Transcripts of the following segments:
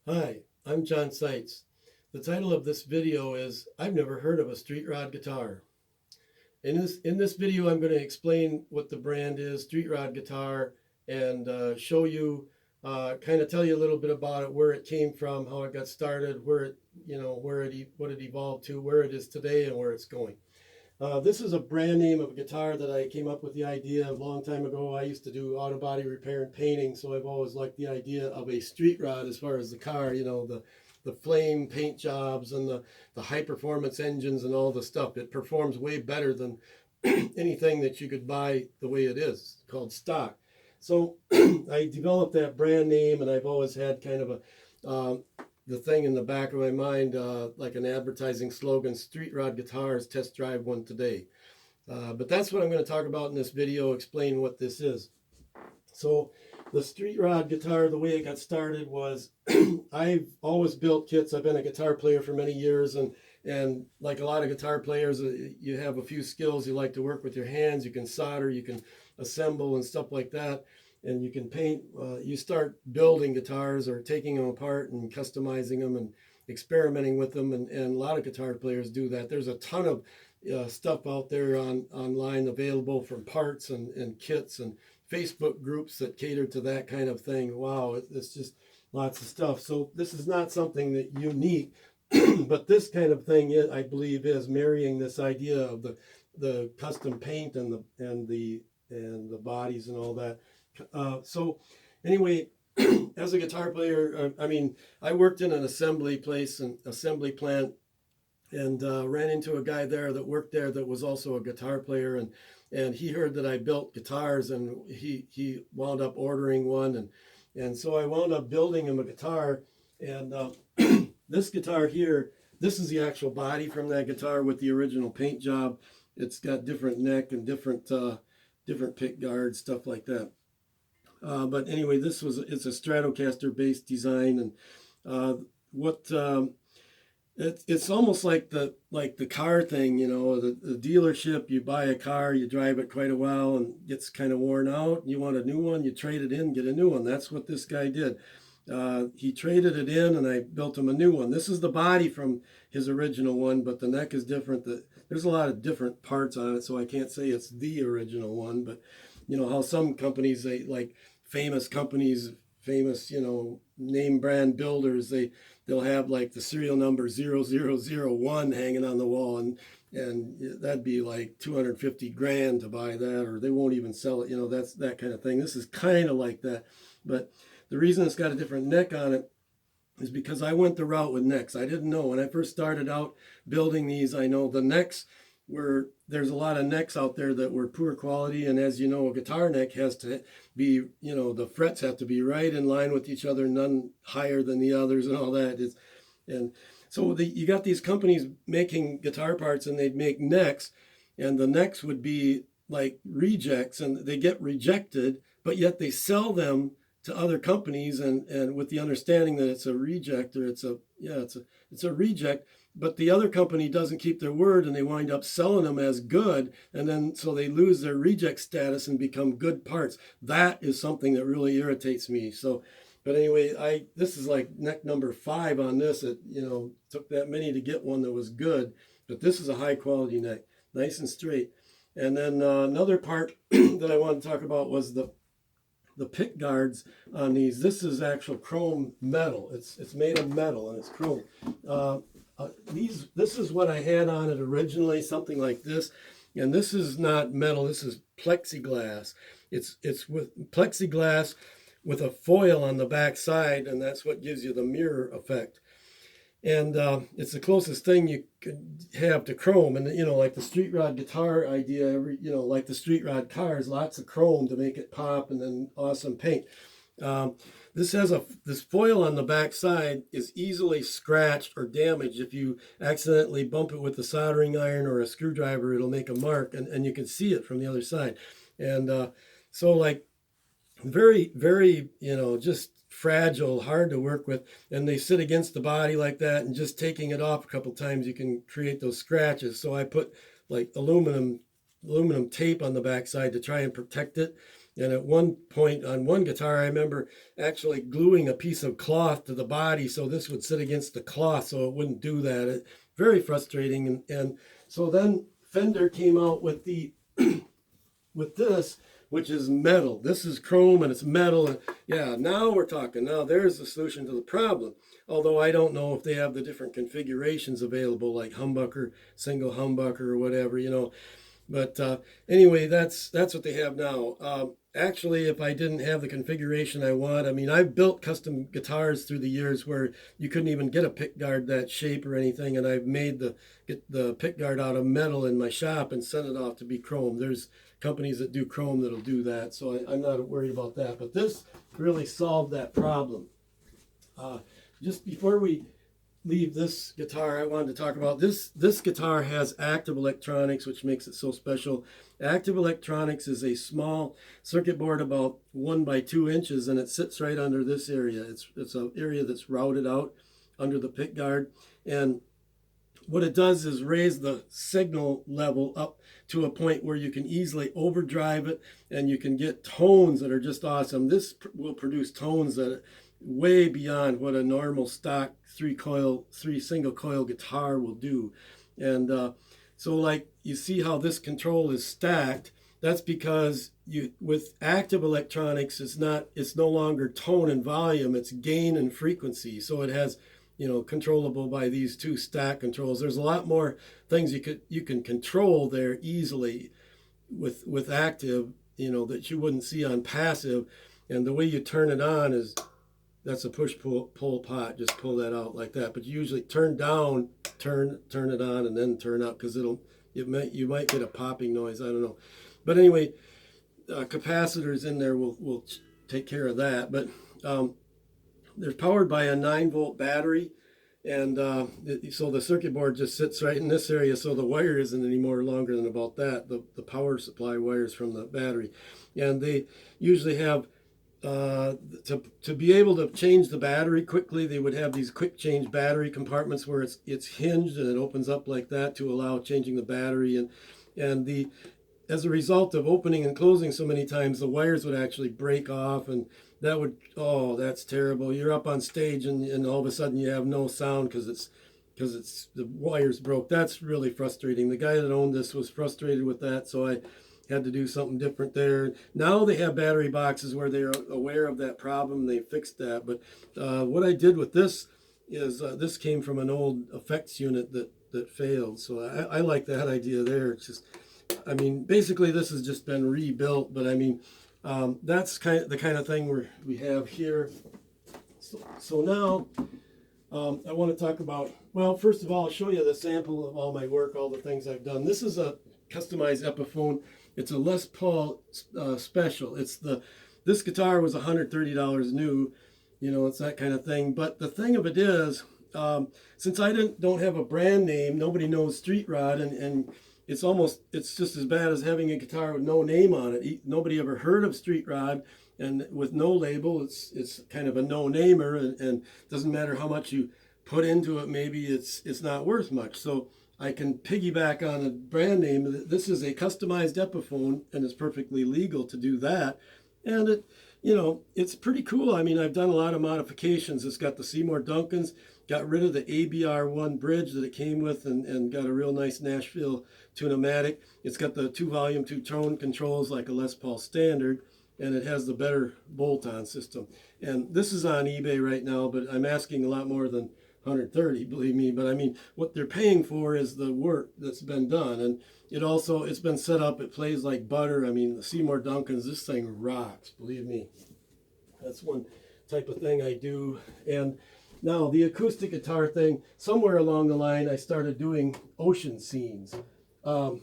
Hi, I'm John Seitz. The title of this video is I've never heard of a StreetRod guitar. In this video, I'm going to explain what the brand is, StreetRod guitar, and show you, kind of tell you a little bit about it, where it came from, how it got started, what it evolved to, where it is today, and where it's going. This is a brand name of a guitar that I came up with the idea of a long time ago. I used to do auto body repair and painting, so I've always liked the idea of a street rod as far as the car, the flame paint jobs and the high performance engines and all the stuff. It performs way better than anything that you could buy the way it is, called stock. So I developed that brand name, and I've always had kind of the thing in the back of my mind, like an advertising slogan: Street Rod Guitars, test drive one today. But that's what I'm going to talk about in this video, explain what this is. So the Street Rod guitar, the way it got started was I've always built kits. I've been a guitar player for many years, and like a lot of guitar players, you have a few skills. You like to work with your hands. You can solder, you can assemble and stuff like that, and you can paint. You start building guitars or taking them apart and customizing them and experimenting with them, and a lot of guitar players do that. There's a ton of stuff out there online available from parts and kits and Facebook groups that cater to that kind of thing. Wow, it's just lots of stuff. So this is not something that unique, but this kind of thing, I believe, is marrying this idea of the custom paint and the bodies and all that. So anyway, as a guitar player, I worked in an assembly place, an assembly plant, and ran into a guy there that worked there that was also a guitar player, and he heard that I built guitars, and he wound up ordering one, and so I wound up building him a guitar. And this guitar here, this is the actual body from that guitar with the original paint job. It's got different neck and different pick guards, stuff like that. But anyway, it's a Stratocaster based design, and what it's almost like the car thing, the dealership. You buy a car, you drive it quite a while, and it gets kind of worn out. You want a new one, you trade it in, get a new one. That's what this guy did. He traded it in, and I built him a new one. This is the body from his original one, but the neck is different. There's a lot of different parts on it, so I can't say it's the original one. But you know how some companies, they like famous companies, famous name brand builders, they'll have like the serial number 0001 hanging on the wall, and that'd be like 250 grand to buy that, or they won't even sell it. That's that kind of thing. This is kind of like that, but the reason it's got a different neck on it is because I went the route with necks. I didn't know when I first started out building these. I know the necks there's a lot of necks out there that were poor quality, and as you know, a guitar neck has to be, the frets have to be right in line with each other, none higher than the others, and all that is. And so you got these companies making guitar parts, and they'd make necks, and the necks would be like rejects, and they get rejected, but yet they sell them to other companies, and with the understanding that it's a reject, or it's a reject, but the other company doesn't keep their word, and they wind up selling them as good, and then so they lose their reject status and become good parts. That is something that really irritates me. So but anyway, this is like neck number 5 on this. It took that many to get one that was good, but this is a high quality neck, nice and straight. And then another part that I want to talk about was the pick guards on these. This is actual chrome metal. It's made of metal, and it's chrome. This is what I had on it originally, something like this, and this is not metal. This is plexiglass. It's with plexiglass with a foil on the back side, and that's what gives you the mirror effect. And it's the closest thing you could have to chrome. And like the street rod guitar idea, like the street rod cars, lots of chrome to make it pop, and then awesome paint. This has this foil on the back side is easily scratched or damaged. If you accidentally bump it with a soldering iron or a screwdriver, it'll make a mark, and you can see it from the other side. And so like very, very, just fragile, hard to work with, and they sit against the body like that, and just taking it off a couple times, you can create those scratches. So I put like aluminum tape on the backside to try and protect it. And at one point on one guitar, I remember actually gluing a piece of cloth to the body so this would sit against the cloth so it wouldn't do that. Very frustrating. And so then Fender came out with the with this, which is metal. This is chrome and it's metal. And yeah, now we're talking. Now there's the solution to the problem. Although I don't know if they have the different configurations available, like humbucker, single humbucker, or whatever, you know. But anyway, that's what they have now. Actually, if I didn't have the configuration I want, I mean, I've built custom guitars through the years where you couldn't even get a pick guard that shape or anything, and I've made get the pick guard out of metal in my shop and sent it off to be chrome. There's companies that do chrome that'll do that, so I'm not worried about that. But this really solved that problem. Just before we leave this guitar, I wanted to talk about this. This guitar has active electronics, which makes it so special. Active electronics is a small circuit board about 1 by 2 inches, and it sits right under this area. It's an area that's routed out under the pick guard, and what it does is raise the signal level up to a point where you can easily overdrive it, and you can get tones that are just awesome. This will produce tones that are way beyond what a normal stock three single coil guitar will do. And so like you see how this control is stacked. That's because with active electronics, it's no longer tone and volume, it's gain and frequency. So it has, you know, controllable by these two stack controls. There's a lot more things you can control there easily with active, you know, that you wouldn't see on passive. And the way you turn it on is, that's a push pull pot. Just pull that out like that. But you usually turn down, turn it on, and then turn up, because you might get a popping noise. I don't know. But anyway, capacitors in there will take care of that. But they're powered by a 9-volt battery, and so the circuit board just sits right in this area, so the wire isn't any more longer than about that, the power supply wires from the battery. And they usually have, to be able to change the battery quickly, they would have these quick change battery compartments where it's hinged and it opens up like that to allow changing the battery. And as a result of opening and closing so many times, the wires would actually break off, and that would, oh, that's terrible. You're up on stage and all of a sudden you have no sound because the wires broke. That's really frustrating. The guy that owned this was frustrated with that, so I had to do something different there. Now they have battery boxes where they're aware of that problem. They fixed that. But what I did with this is this came from an old effects unit that failed. So I like that idea there. It's just, I mean, basically this has just been rebuilt, but I mean, that's the kind of thing we have here. So now I want to talk about, well, first of all, I'll show you the sample of all my work, all the things I've done. This is a customized Epiphone. It's a Les Paul special. This guitar was $130 new, you know, it's that kind of thing. But the thing of it is, since I don't have a brand name, nobody knows StreetRod, and it's just as bad as having a guitar with no name on it. Nobody ever heard of StreetRod, and with no label, it's kind of a no-namer, and doesn't matter how much you put into it, maybe it's not worth much. So I can piggyback on a brand name. This is a customized Epiphone, and it's perfectly legal to do that. And it, you know, it's pretty cool. I mean, I've done a lot of modifications. It's got the Seymour Duncans, got rid of the ABR1 bridge that it came with, and got a real nice Nashville Tune-o-matic. It's got the 2-volume, 2-tone controls like a Les Paul standard, and it has the better bolt-on system. And this is on eBay right now, but I'm asking a lot more than 130, believe me. But I mean, what they're paying for is the work that's been done, and it's been set up. It plays like butter. I mean, the Seymour Duncans, this thing rocks, believe me. That's one type of thing I do. And now the acoustic guitar thing, somewhere along the line I started doing ocean scenes, and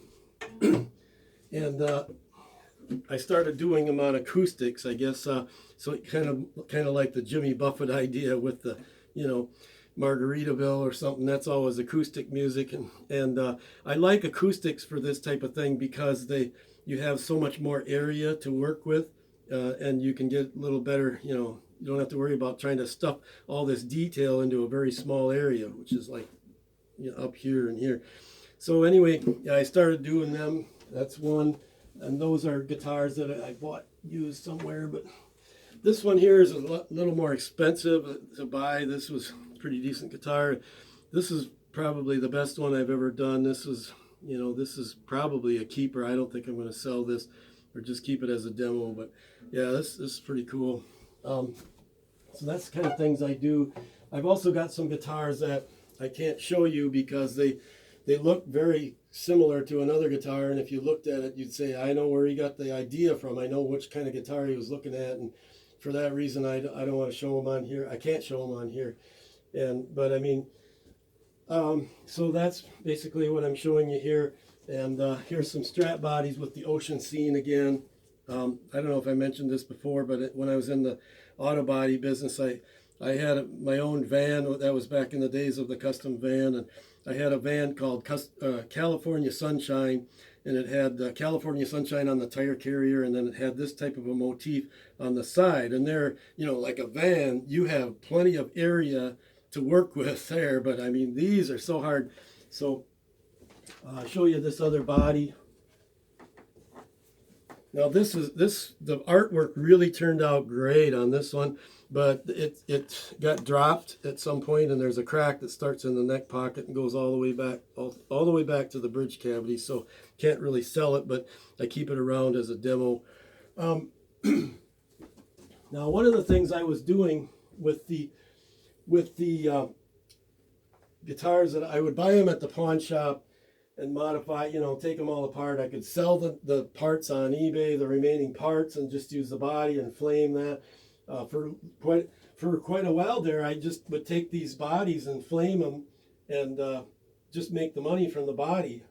I started doing them on acoustics, I guess. So it kind of like the Jimmy Buffett idea with the, you know, Margaritaville or something. That's always acoustic music, and I like acoustics for this type of thing because you have so much more area to work with, and you can get a little better, you know, you don't have to worry about trying to stuff all this detail into a very small area, which is like, you know, up here and here. So anyway, I started doing them. That's one, and those are guitars that I bought used somewhere, but this one here is a little more expensive to buy. This was a pretty decent guitar. This is probably the best one I've ever done. This is, this is probably a keeper. I don't think I'm going to sell this or just keep it as a demo, but yeah, this is pretty cool. So that's the kind of things I do. I've also got some guitars that I can't show you because they look very similar to another guitar, and if you looked at it, you'd say, I know where he got the idea from. I know which kind of guitar he was looking at, and for that reason, I don't want to show them on here. I can't show them on here. But I mean, so that's basically what I'm showing you here. And here's some Strat bodies with the ocean scene again. I don't know if I mentioned this before, but when I was in the auto body business, I had my own van. That was back in the days of the custom van, and I had a van called California Sunshine, and it had California Sunshine on the tire carrier, and then it had this type of a motif on the side. And there, like a van, you have plenty of area to work with there, but I mean, these are so hard. So I'll show you this other body. Now the artwork really turned out great on this one, but it got dropped at some point, and there's a crack that starts in the neck pocket and goes all the way back, all the way back to the bridge cavity. So can't really sell it, but I keep it around as a demo. Now, one of the things I was doing with the guitars, that I would buy them at the pawn shop and modify, take them all apart. I could sell the parts on eBay, the remaining parts, and just use the body and flame that. For quite a while there, I just would take these bodies and flame them and just make the money from the body.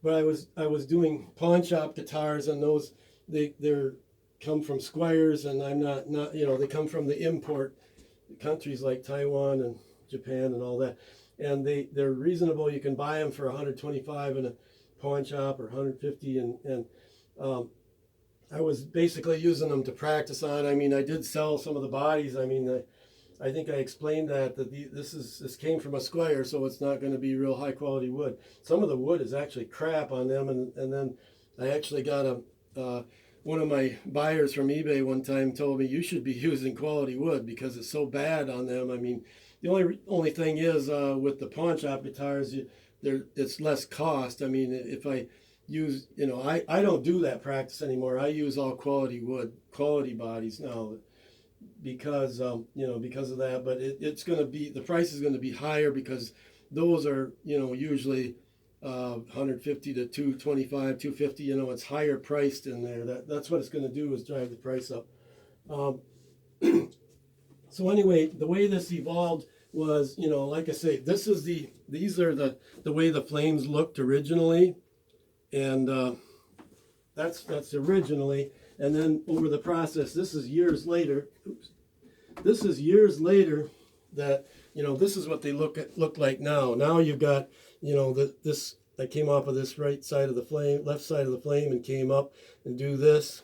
But I was doing pawn shop guitars, and those they're come from Squires, and I'm not they come from the import countries like Taiwan and Japan and all that. And they're reasonable. You can buy them for $125 in a pawn shop or $150, and I was basically using them to practice on. I mean, I did sell some of the bodies. I mean, I think I explained that this came from a Squire, so it's not going to be real high quality wood. Some of the wood is actually crap on them, and then I actually got one of my buyers from eBay one time told me, you should be using quality wood because it's so bad on them. I mean, the only thing is with the pawn shop guitars, it's less cost. I mean, if I use, I don't do that practice anymore. I use all quality wood, quality bodies now, because because of that. But it's going to be, the price is going to be higher because those are usually 150 to 225, 250. It's higher priced in there. That's what it's going to do, is drive the price up. So anyway, the way this evolved was, like I say, these are the way the flames looked originally, and that's originally. And then over the process, this is years later. This is years later that this is what they look like now. Now you've got this. I came off of this right side of the flame, left side of the flame, and came up and do this.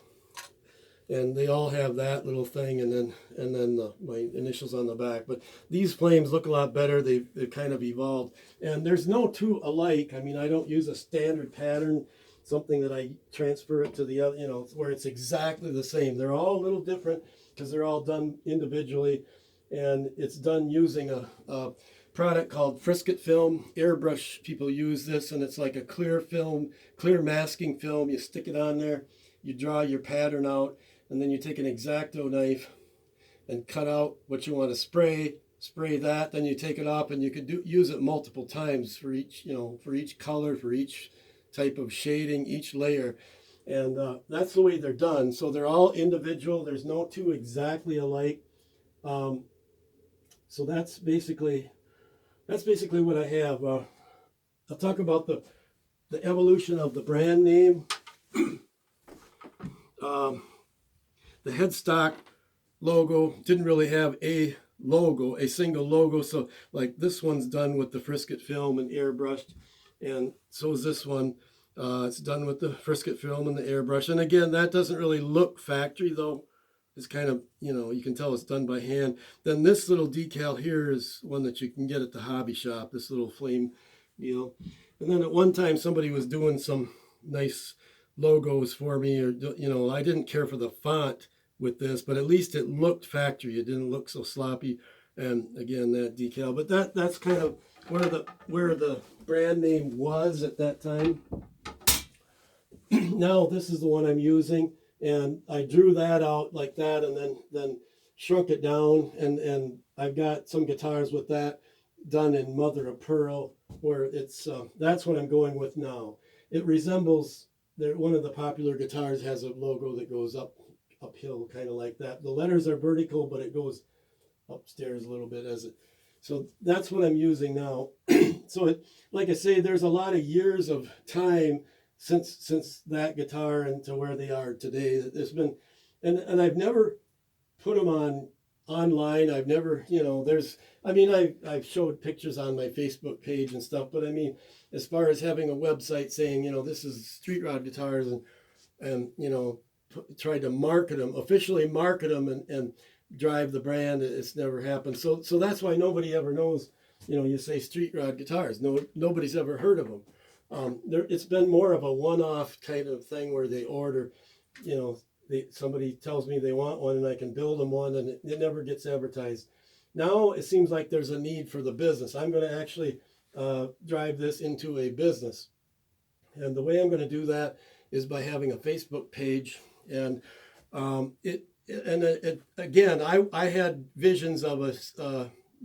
And they all have that little thing, and then my initials on the back. But these flames look a lot better. They've kind of evolved, and there's no two alike. I mean, I don't use a standard pattern, something that I transfer it to the other, where it's exactly the same. They're all a little different because they're all done individually, and it's done using a product called Frisket film. Airbrush people use this, and it's like a clear film, clear masking film. You stick it on there, you draw your pattern out, and then you take an X-Acto knife and cut out what you want to spray that. Then you take it off, and you could use it multiple times for each, for each color, for each type of shading, each layer. And that's the way they're done. So they're all individual. There's no two exactly alike. So that's basically what I have. I'll talk about the evolution of the brand name. The headstock logo didn't really have a logo, a single logo. So like this one's done with the Frisket film and airbrushed, and so is this one. It's done with the Frisket film and the airbrush. And again, that doesn't really look factory, though. It's kind of, you can tell it's done by hand. Then this little decal here is one that you can get at the hobby shop, this little flame deal. And then at one time, somebody was doing some nice logos for me, or I didn't care for the font with this, but at least it looked factory. It didn't look so sloppy. And again, that decal, but that's kind of where the brand name was at that time. Now this is the one I'm using, and I drew that out like that, and then shrunk it down, and I've got some guitars with that done in mother of pearl, where it's that's what I'm going with now. It resembles one of the popular guitars has a logo that goes uphill, kind of like that. The letters are vertical, but it goes upstairs a little bit as it. So that's what I'm using now. So like I say, there's a lot of years of time since that guitar and to where they are today. There's been, and I've never put them online. I've never, I've showed pictures on my Facebook page and stuff, but I mean, as far as having a website saying, this is StreetRod guitars, and tried to market them, officially market them, and drive the brand, it's never happened. So that's why nobody ever knows. You say StreetRod guitars, nobody's ever heard of them. It's been more of a one-off kind of thing where they order, somebody tells me they want one and I can build them one, and it never gets advertised. Now it seems like there's a need for the business. I'm going to actually drive this into a business, and the way I'm going to do that is by having a Facebook page. And again, I had visions of a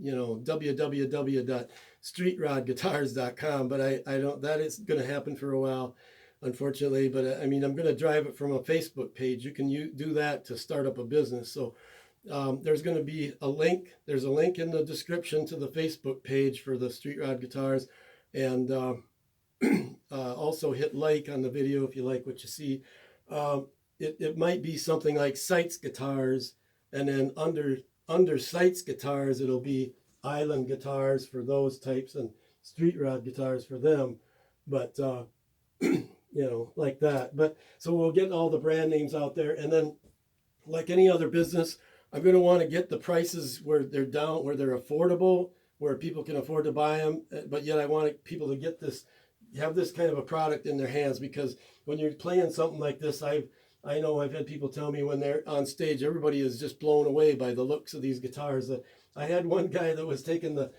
www.streetrodguitars.com, but I don't, that is going to happen for a while, unfortunately. But I mean, I'm going to drive it from a Facebook page. You can do that to start up a business. So there's going to be a link. There's a link in the description to the Facebook page for the StreetRod guitars, and also hit like on the video if you like what you see. It might be something like Sights Guitars, and then under Sights Guitars, it'll be Island Guitars for those types and StreetRod guitars for them. But, like that. But so we'll get all the brand names out there. And then like any other business, I'm going to want to get the prices where they're down, where they're affordable, where people can afford to buy them. But yet I want people to have this kind of a product in their hands, because when you're playing something like this, I know I've had people tell me when they're on stage, everybody is just blown away by the looks of these guitars. I had one guy that was taking the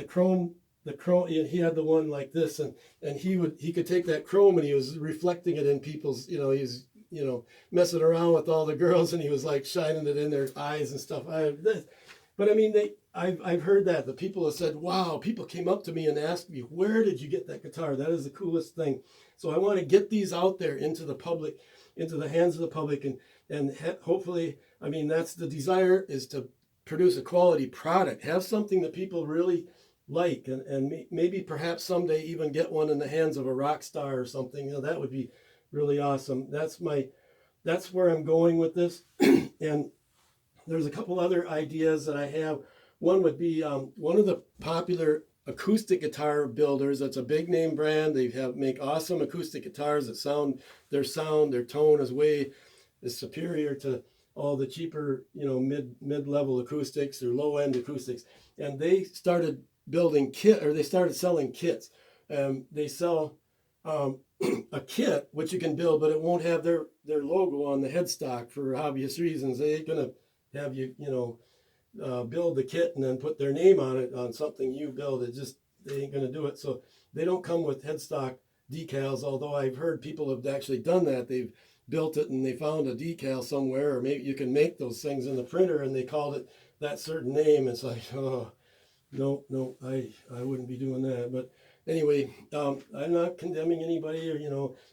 chrome, he had the one like this, and he could take that chrome and he was reflecting it in people's, he's, messing around with all the girls, and he was like shining it in their eyes and stuff. But I mean, I've heard that the people have said, wow, people came up to me and asked me, where did you get that guitar? That is the coolest thing. So I want to get these out there into the public, into the hands of the public, and hopefully, I mean, that's the desire, is to produce a quality product, have something that people really like, and maybe perhaps someday even get one in the hands of a rock star or something. That would be really awesome. That's where I'm going with this. And there's a couple other ideas that I have. One would be one of the popular acoustic guitar builders. That's a big name brand. They make awesome acoustic guitars that their tone is superior to all the cheaper, mid-level acoustics or low-end acoustics. And they started they started selling kits. They sell a kit which you can build, but it won't have their logo on the headstock for obvious reasons. They ain't gonna have you, build the kit and then put their name on it on something you build. They ain't gonna do it. So they don't come with headstock decals, although I've heard people have actually done that. They've built it and they found a decal somewhere, or maybe you can make those things in the printer and they called it that certain name. It's like, oh, no, I wouldn't be doing that. But anyway, I'm not condemning anybody, or,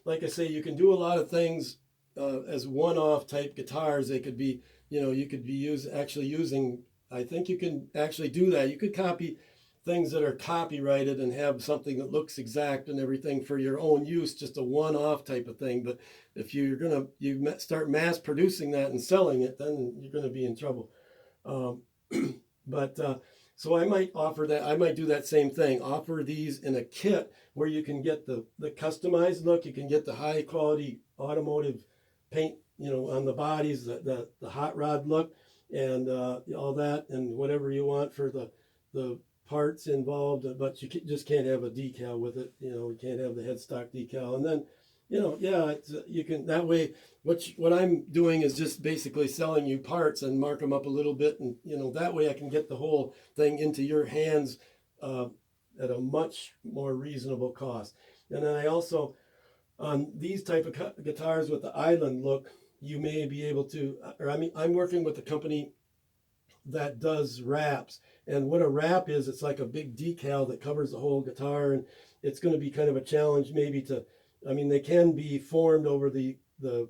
like I say, you can do a lot of things as one-off type guitars. They could be, you could be using, I think you can actually do that. You could copy things that are copyrighted and have something that looks exact and everything for your own use, just a one-off type of thing. But if you start mass producing that and selling it, then you're going to be in trouble. So I might offer that. I might do that same thing. Offer these in a kit where you can get the customized look. You can get the high quality automotive paint, on the bodies, the hot rod look, and all that, and whatever you want for the parts involved. But you just can't have a decal with it. You can't have the headstock decal. And then Yeah, you can that way. What I'm doing is just basically selling you parts and mark them up a little bit, and that way I can get the whole thing into your hands uh, at a much more reasonable cost. And then I also on these type of guitars with the island look, you may be able to, or I mean, I'm working with a company that does wraps. And what a wrap is, it's like a big decal that covers the whole guitar, and it's going to be kind of a challenge maybe to, I mean, they can be formed over the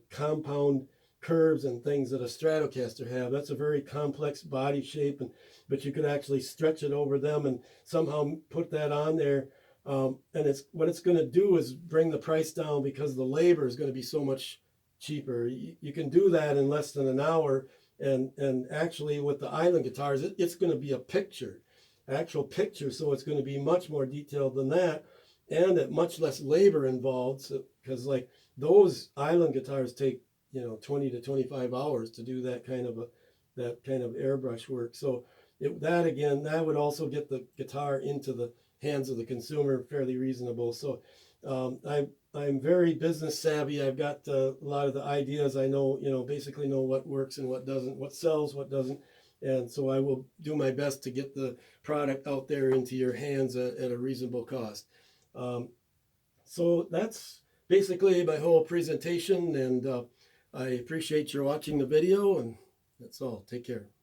compound curves and things that a Stratocaster have. That's a very complex body shape, but you could actually stretch it over them and somehow put that on there. And what it's going to do is bring the price down because the labor is going to be so much cheaper. You can do that in less than an hour, and actually with the island guitars, it's going to be a picture, actual picture, so it's going to be much more detailed than that, and at much less labor involved. So because like those island guitars take 20 to 25 hours to do that kind of airbrush work. So that would also get the guitar into the hands of the consumer fairly reasonable. So I'm very business savvy. I've got a lot of the ideas. I know, basically know what works and what doesn't, what sells, what doesn't. And so I will do my best to get the product out there into your hands at a reasonable cost. Um, so that's basically my whole presentation. And I appreciate your watching the video. And that's all. Take care.